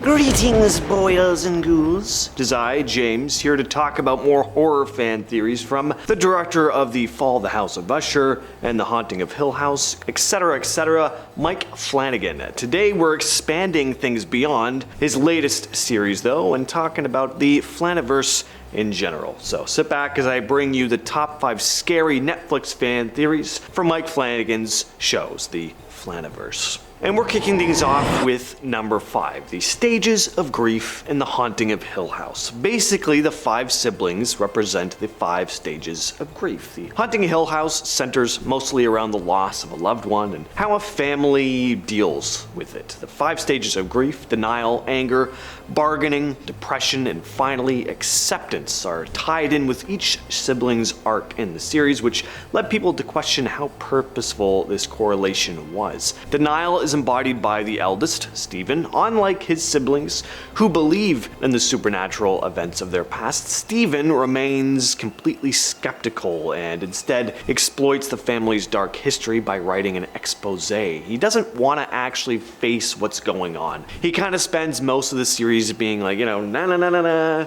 Greetings, boils and ghouls. It is I, James, here to talk about more horror fan theories from the director of The Fall of the House of Usher and The Haunting of Hill House, etc., Mike Flanagan. Today we're expanding things beyond his latest series, though, and talking about the Flanaverse in general. So sit back as I bring you the top 5 scary Netflix fan theories from Mike Flanagan's shows, the Flanaverse. And we're kicking things off with number 5, the stages of grief in The Haunting of Hill House. Basically, the 5 siblings represent the 5 stages of grief. The Haunting of Hill House centers mostly around the loss of a loved one and how a family deals with it. The 5 stages of grief, denial, anger, bargaining, depression, and finally acceptance are tied in with each sibling's arc in the series, which led people to question how purposeful this correlation was. Denial is embodied by the eldest, Stephen. Unlike his siblings, who believe in the supernatural events of their past, Stephen remains completely skeptical and instead exploits the family's dark history by writing an expose. He doesn't want to actually face what's going on. He kind of spends most of the series being like, nah.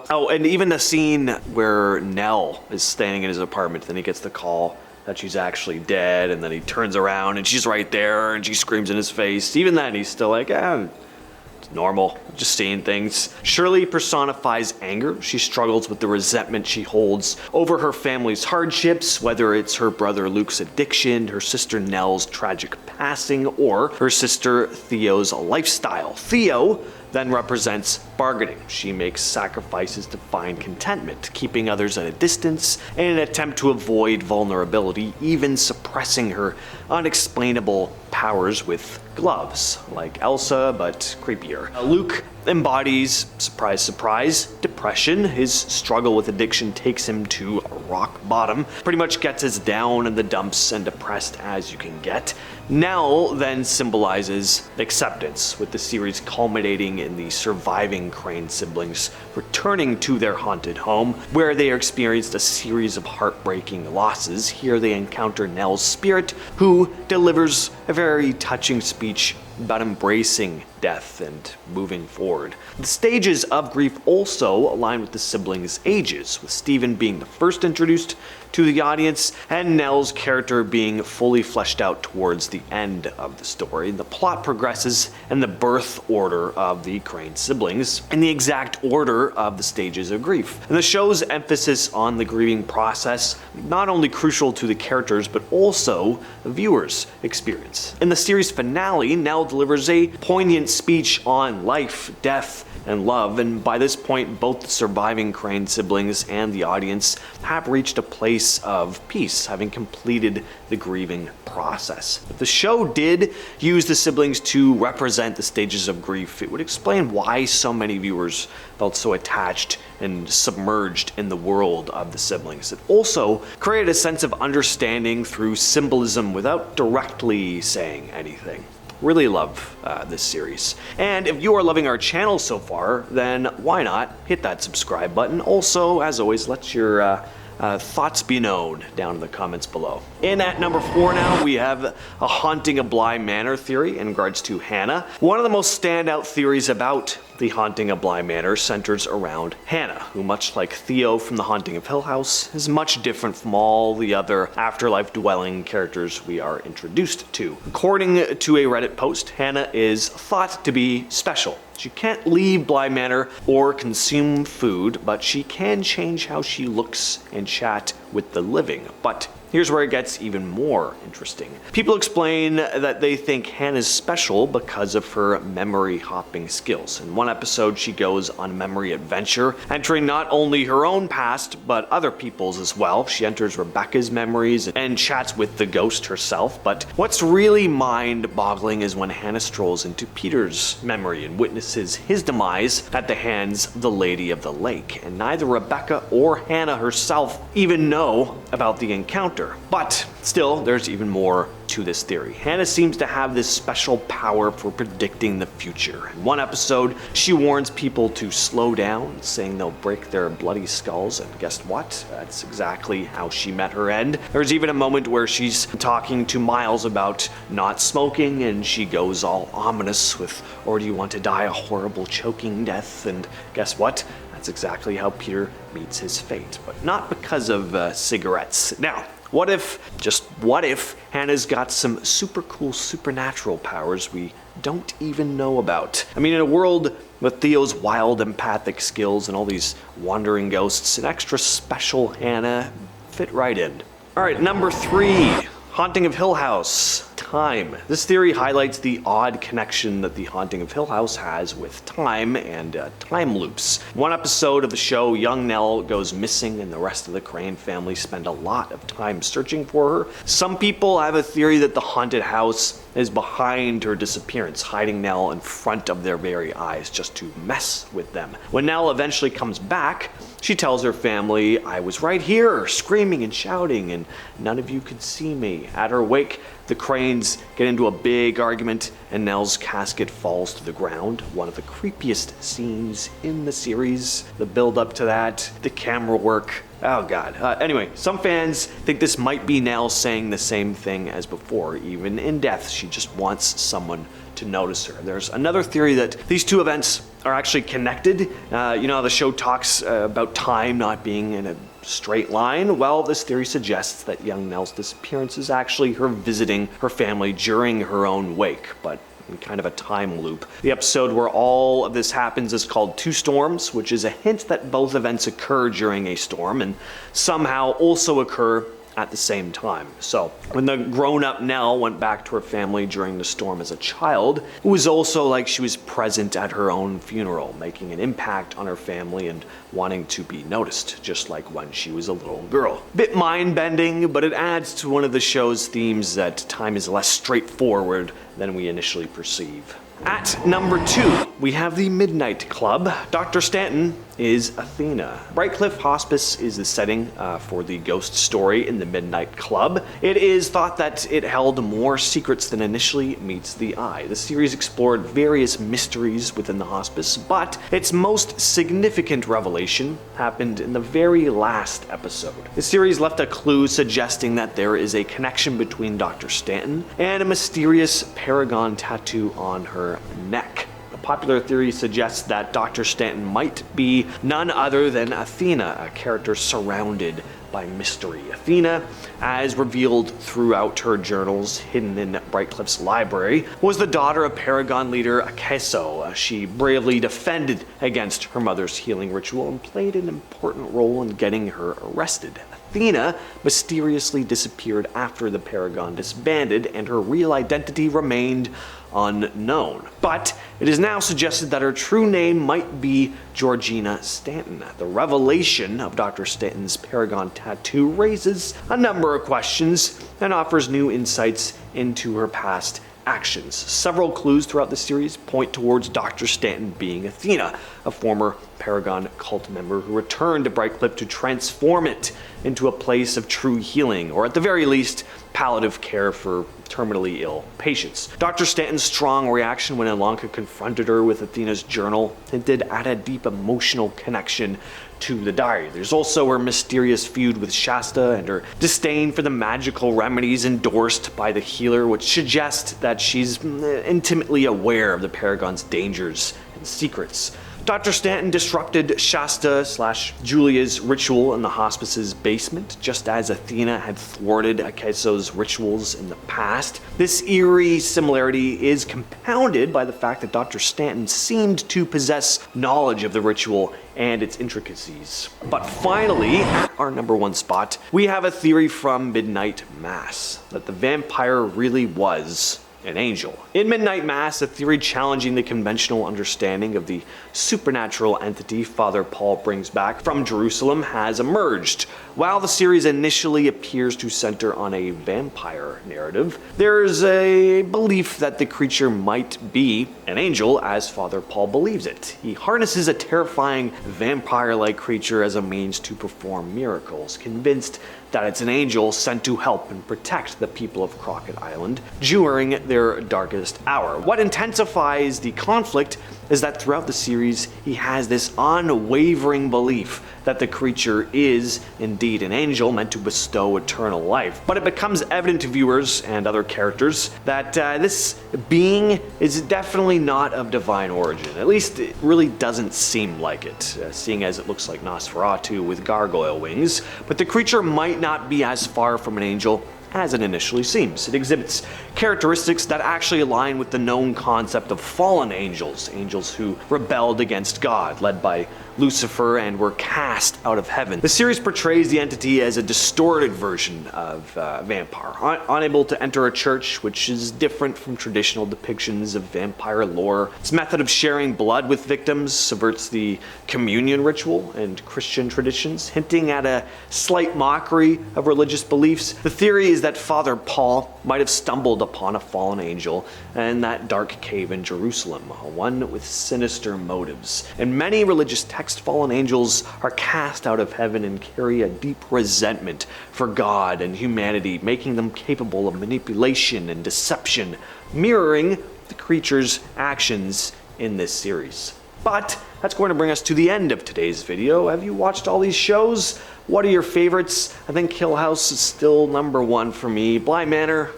Oh, and even the scene where Nell is standing in his apartment, then he gets the call that she's actually dead, and then he turns around and she's right there and she screams in his face. Even then, he's still like, it's normal, just seeing things. Shirley personifies anger. She struggles with the resentment she holds over her family's hardships, whether it's her brother Luke's addiction, her sister Nell's tragic passing, or her sister Theo's lifestyle. Theo then represents bargaining. She makes sacrifices to find contentment, keeping others at a distance in an attempt to avoid vulnerability, even suppressing her unexplainable powers with gloves, like Elsa, but creepier. Luke embodies, surprise, surprise, depression. His struggle with addiction takes him to rock bottom, pretty much gets as down in the dumps and depressed as you can get. Nell then symbolizes acceptance, with the series culminating in the surviving Crane siblings returning to their haunted home, where they experienced a series of heartbreaking losses. Here they encounter Nell's spirit, who delivers a very touching speech about embracing death and moving forward. The stages of grief also align with the siblings' ages, with Stephen being the first introduced to the audience and Nell's character being fully fleshed out towards the end of the story. The plot progresses in the birth order of the Crane siblings, in the exact order of the stages of grief. And the show's emphasis on the grieving process, not only crucial to the characters, but also the viewer's experience. In the series finale, Nell delivers a poignant speech on life, death, and love, and by this point, both the surviving Crane siblings and the audience have reached a place of peace, having completed the grieving process. If the show did use the siblings to represent the stages of grief, it would explain why so many viewers felt so attached and submerged in the world of the siblings. It also created a sense of understanding through symbolism without directly saying anything. Really love this series. And if you are loving our channel so far, then why not hit that subscribe button. Also, as always, let your thoughts be known down in the comments below. In at number 4 now, we have a Haunting of Bly Manor theory in regards to Hannah. One of the most standout theories about The Haunting of Bly Manor centers around Hannah, who, much like Theo from The Haunting of Hill House, is much different from all the other afterlife-dwelling characters we are introduced to. According to a Reddit post, Hannah is thought to be special. She can't leave Bly Manor or consume food, but she can change how she looks and chat with the living. But here's where it gets even more interesting. People explain that they think Hannah's special because of her memory hopping skills. In one episode, she goes on a memory adventure, entering not only her own past, but other people's as well. She enters Rebecca's memories and chats with the ghost herself. But what's really mind-boggling is when Hannah strolls into Peter's memory and witnesses his demise at the hands of the Lady of the Lake. And neither Rebecca or Hannah herself even know about the encounter. either. But still, there's even more to this theory. Hannah seems to have this special power for predicting the future. In one episode, she warns people to slow down, saying they'll break their bloody skulls, and guess what? That's exactly how she met her end. There's even a moment where she's talking to Miles about not smoking, and she goes all ominous with, "Or do you want to die a horrible choking death?" And guess what? That's exactly how Peter meets his fate, but not because of cigarettes. Now, what if, just what if, Hannah's got some super cool supernatural powers we don't even know about? I mean, in a world with Theo's wild empathic skills and all these wandering ghosts, an extra special Hannah fit right in. Alright, number 3. Haunting of Hill House. Time. This theory highlights the odd connection that the Haunting of Hill House has with time and time loops. One episode of the show, young Nell goes missing and the rest of the Crane family spend a lot of time searching for her. Some people have a theory that the haunted house is behind her disappearance, hiding Nell in front of their very eyes just to mess with them. When Nell eventually comes back, she tells her family, "I was right here, screaming and shouting, and none of you could see me." At her wake, the Cranes get into a big argument, and Nell's casket falls to the ground. One of the creepiest scenes in the series. The build up to that, the camera work. Oh god. Anyway, some fans think this might be Nell saying the same thing as before. Even in death, she just wants someone to notice her. There's another theory that these two events are actually connected. You know, the show talks about time not being in a straight line. Well, this theory suggests that young Nell's disappearance is actually her visiting her family during her own wake, but in kind of a time loop. The episode where all of this happens is called Two Storms, which is a hint that both events occur during a storm and somehow also occur at the same time. So when the grown-up Nell went back to her family during the storm as a child, it was also like she was present at her own funeral, making an impact on her family and wanting to be noticed, just like when she was a little girl. Bit mind-bending, but it adds to one of the show's themes that time is less straightforward than we initially perceive. At number 2, we have the Midnight Club. Dr. Stanton is Athena. Brightcliff Hospice is the setting for the ghost story in the Midnight Club. It is thought that it held more secrets than initially meets the eye. The series explored various mysteries within the hospice, but its most significant revelation happened in the very last episode. The series left a clue suggesting that there is a connection between Dr. Stanton and a mysterious paragon tattoo on her neck. A popular theory suggests that Dr. Stanton might be none other than Athena, a character surrounded by mystery. Athena, as revealed throughout her journals hidden in Brightcliff's library, was the daughter of Paragon leader Akeso. She bravely defended against her mother's healing ritual and played an important role in getting her arrested. Athena mysteriously disappeared after the Paragon disbanded, and her real identity remained unknown. But it is now suggested that her true name might be Georgina Stanton. The revelation of Dr. Stanton's Paragon tattoo raises a number of questions and offers new insights into her past actions. Several clues throughout the series point towards Dr. Stanton being Athena, a former Paragon cult member who returned to Brightcliff to transform it into a place of true healing, or at the very least, palliative care for terminally ill patients. Dr. Stanton's strong reaction when Ilanka confronted her with Athena's journal hinted at a deep emotional connection to the diary. There's also her mysterious feud with Shasta and her disdain for the magical remedies endorsed by the healer, which suggests that she's intimately aware of the Paragon's dangers and secrets. Dr. Stanton disrupted Shasta/Julia's ritual in the hospice's basement, just as Athena had thwarted Akeso's rituals in the past. This eerie similarity is compounded by the fact that Dr. Stanton seemed to possess knowledge of the ritual and its intricacies. But finally, at our number 1 spot, we have a theory from Midnight Mass that the vampire really was an angel. In Midnight Mass, a theory challenging the conventional understanding of the supernatural entity Father Paul brings back from Jerusalem has emerged. While the series initially appears to center on a vampire narrative, there's a belief that the creature might be an angel as Father Paul believes it. He harnesses a terrifying vampire-like creature as a means to perform miracles, convinced that it's an angel sent to help and protect the people of Crockett Island during their darkest hour. What intensifies the conflict is that throughout the series, he has this unwavering belief that the creature is indeed an angel meant to bestow eternal life. But it becomes evident to viewers and other characters that this being is definitely not of divine origin. At least it really doesn't seem like it, seeing as it looks like Nosferatu with gargoyle wings. But the creature might not be as far from an angel as it initially seems. It exhibits characteristics that actually align with the known concept of fallen angels, angels who rebelled against God, led by Lucifer, and were cast out of heaven. The series portrays the entity as a distorted version of vampire, unable to enter a church, which is different from traditional depictions of vampire lore. Its method of sharing blood with victims subverts the communion ritual and Christian traditions, hinting at a slight mockery of religious beliefs. The theory is that Father Paul might have stumbled upon a fallen angel in that dark cave in Jerusalem, one with sinister motives. In many religious texts, fallen angels are cast out of heaven and carry a deep resentment for God and humanity, making them capable of manipulation and deception, mirroring the creature's actions in this series. But that's going to bring us to the end of today's video. Have you watched all these shows? What are your favorites? I think Hill House is still #1 for me. Bly Manor,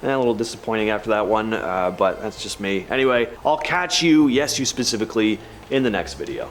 a little disappointing after that one, but that's just me. Anyway, I'll catch you, yes you specifically, in the next video.